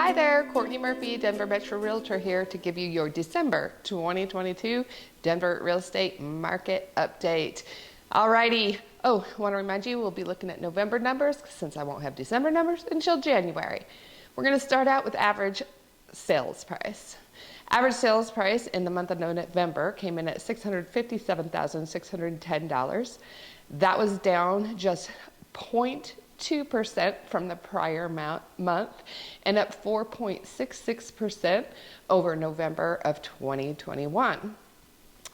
Hi there, Courtney Murphy, Denver Metro Realtor here to give you your December 2022 Denver real estate market update. Alrighty. Oh, I want to remind you we'll be looking at November numbers since I won't have December numbers until January. We're going to start out with average sales price. Average sales price in the month of November came in at $657,610. That was down just 0.2% from the prior month and up 4.66% over November of 2021.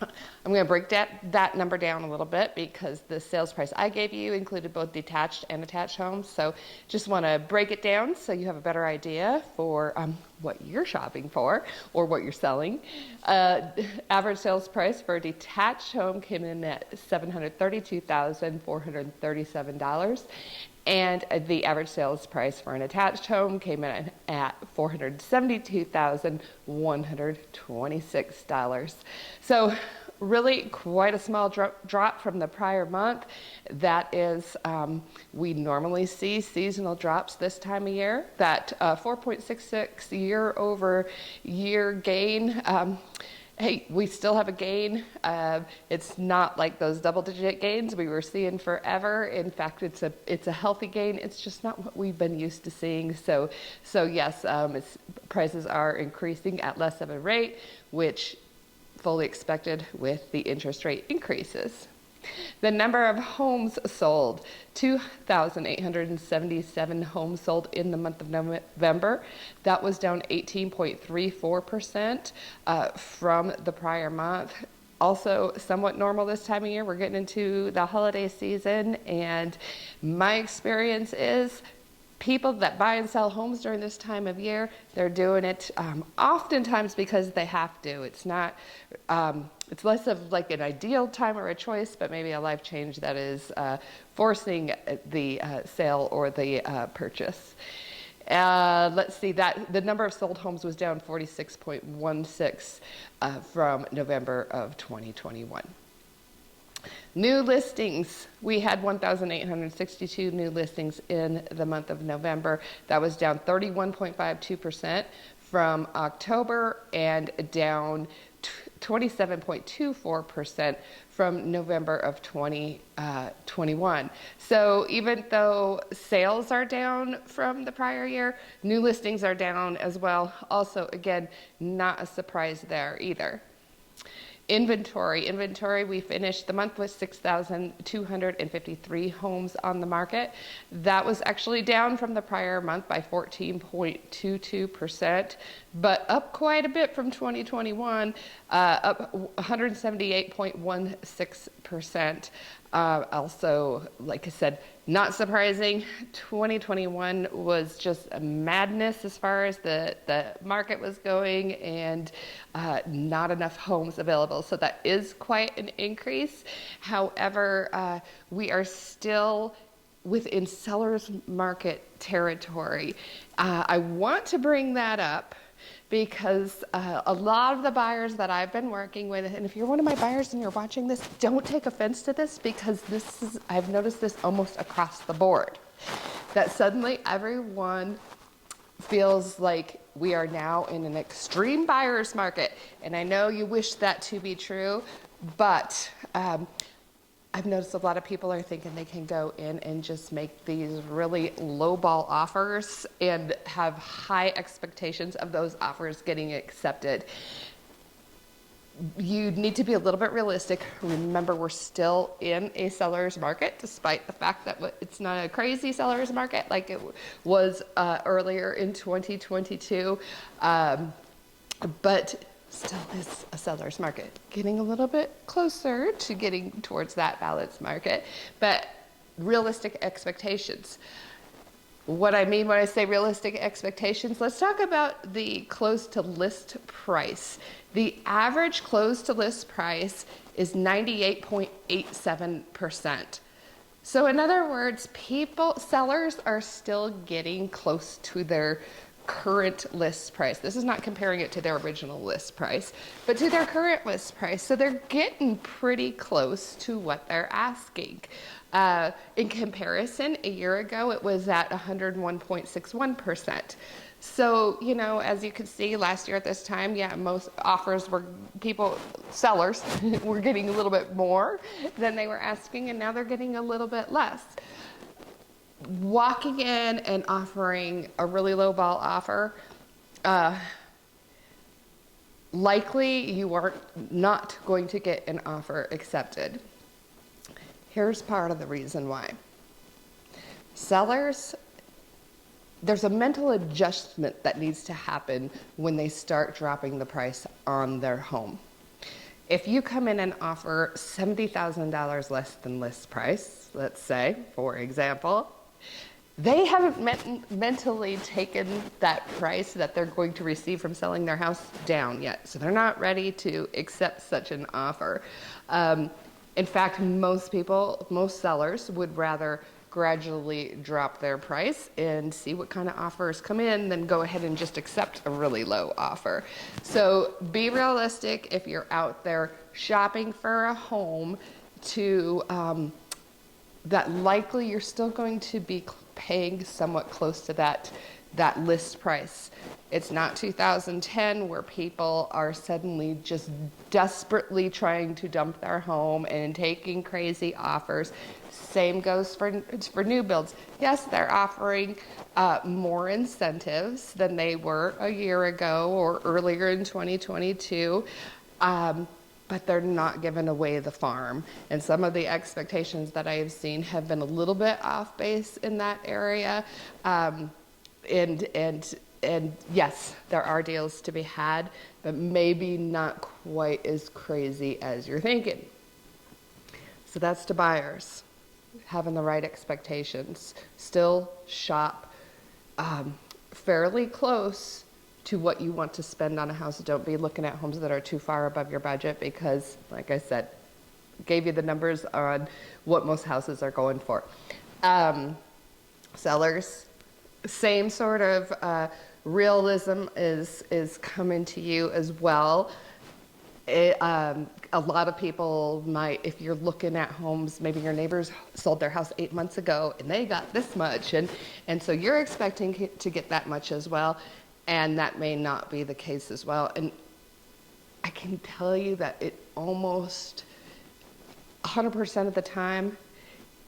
I'm going to break that number down a little bit because the sales price I gave you included both detached and attached homes. So just want to break it down so you have a better idea for what you're shopping for or what you're selling. Average sales price for a detached home came in at $732,437. And the average sales price for an attached home came in at $472,126. So really quite a small drop from the prior month. That is, we normally see seasonal drops this time of year. That 4.66 year over year gain. Hey, we still have a gain. It's not like those double-digit gains we were seeing forever. In fact, it's a healthy gain. It's just not what we've been used to seeing. So yes, prices are increasing at less of a rate, which fully expected with the interest rate increases. The number of homes sold, 2,877 homes sold in the month of November. That was down 18.34% from the prior month. Also somewhat normal this time of year. We're getting into the holiday season, and my experience is people that buy and sell homes during this time of year, they're doing it oftentimes because they have to. It's not, it's less of like an ideal time or a choice, but maybe a life change that is forcing the sale or the purchase. Let's see, that the number of sold homes was down 46.16 from November of 2021. New listings, we had 1,862 new listings in the month of November. That was down 31.52% from October and down 27.24% from November of 2021. So even though sales are down from the prior year, new listings are down as well. Also, again, not a surprise there either. Inventory, we finished the month with 6,253 homes on the market. That was actually down from the prior month by 14.22%, but up quite a bit from 2021, up 178.16%. Also, like I said, not surprising, 2021 was just a madness as far as the market was going, and not enough homes available. So that is quite an increase. However, we are still within seller's market territory. I want to bring that up because a lot of the buyers that I've been working with, and if you're one of my buyers and you're watching this, don't take offense to this, because I've noticed this almost across the board, that suddenly everyone feels like we are now in an extreme buyer's market. And I know you wish that to be true, but I've noticed a lot of people are thinking they can go in and just make these really lowball offers and have high expectations of those offers getting accepted. You need to be a little bit realistic. Remember, we're still in a seller's market, despite the fact that it's not a crazy seller's market like it was earlier in 2022. But still is a seller's market, getting a little bit closer to getting towards that balanced market, but realistic expectations. What I mean when I say realistic expectations, let's talk about the close to list price. The average close to list price is 98.87%. So in other words, sellers are still getting close to their current list price. This is not comparing it to their original list price, but to their current list price. So they're getting pretty close to what they're asking. In comparison, a year ago, it was at 101.61%. So, you know, as you can see last year at this time, yeah, most offers were sellers were getting a little bit more than they were asking, and now they're getting a little bit less. Walking in and offering a really low ball offer, likely you are not going to get an offer accepted. Here's part of the reason why. Sellers, there's a mental adjustment that needs to happen when they start dropping the price on their home. If you come in and offer $70,000 less than list price, let's say, for example, they haven't mentally taken that price that they're going to receive from selling their house down yet. So they're not ready to accept such an offer. In fact, most sellers would rather gradually drop their price and see what kind of offers come in than go ahead and just accept a really low offer. So be realistic if you're out there shopping for a home that likely you're still going to be paying somewhat close to that list price. It's not 2010 where people are suddenly just desperately trying to dump their home and taking crazy offers. Same goes for new builds. Yes, they're offering more incentives than they were a year ago or earlier in 2022. But they're not giving away the farm. And some of the expectations that I have seen have been a little bit off base in that area. And yes, there are deals to be had, but maybe not quite as crazy as you're thinking. So that's to buyers, having the right expectations. Still shop fairly close to what you want to spend on a house. Don't be looking at homes that are too far above your budget because, like I said, gave you the numbers on what most houses are going for. Sellers, same sort of realism is coming to you as well. A lot of people might, if you're looking at homes, maybe your neighbors sold their house 8 months ago and they got this much, and so you're expecting to get that much as well. And that may not be the case as well. And I can tell you that it almost 100% of the time,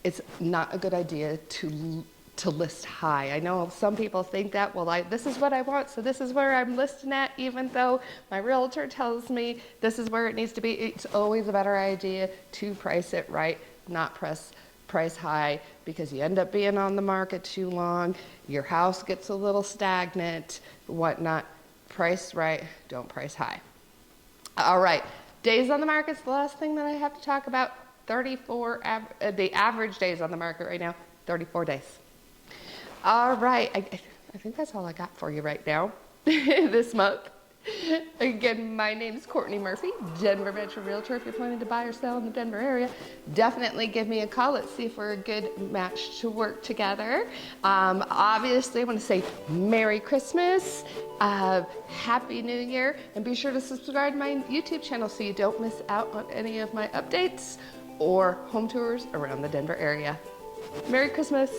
it's not a good idea to list high. I know some people think that, well, this is what I want, so this is where I'm listing at, even though my realtor tells me this is where it needs to be. It's always a better idea to price it right, not price high, because you end up being on the market too long, your house gets a little stagnant, whatnot. Price right, don't price high. All right, days on the market is the last thing that I have to talk about. 34, the average days on the market right now, 34 days. All right, I think that's all I got for you right now this month. Again, my name is Courtney Murphy, Denver Metro Realtor. If you're planning to buy or sell in the Denver area, definitely give me a call. Let's see if we're a good match to work together. Obviously, I want to say Merry Christmas, Happy New Year, and be sure to subscribe to my YouTube channel so you don't miss out on any of my updates or home tours around the Denver area. Merry Christmas.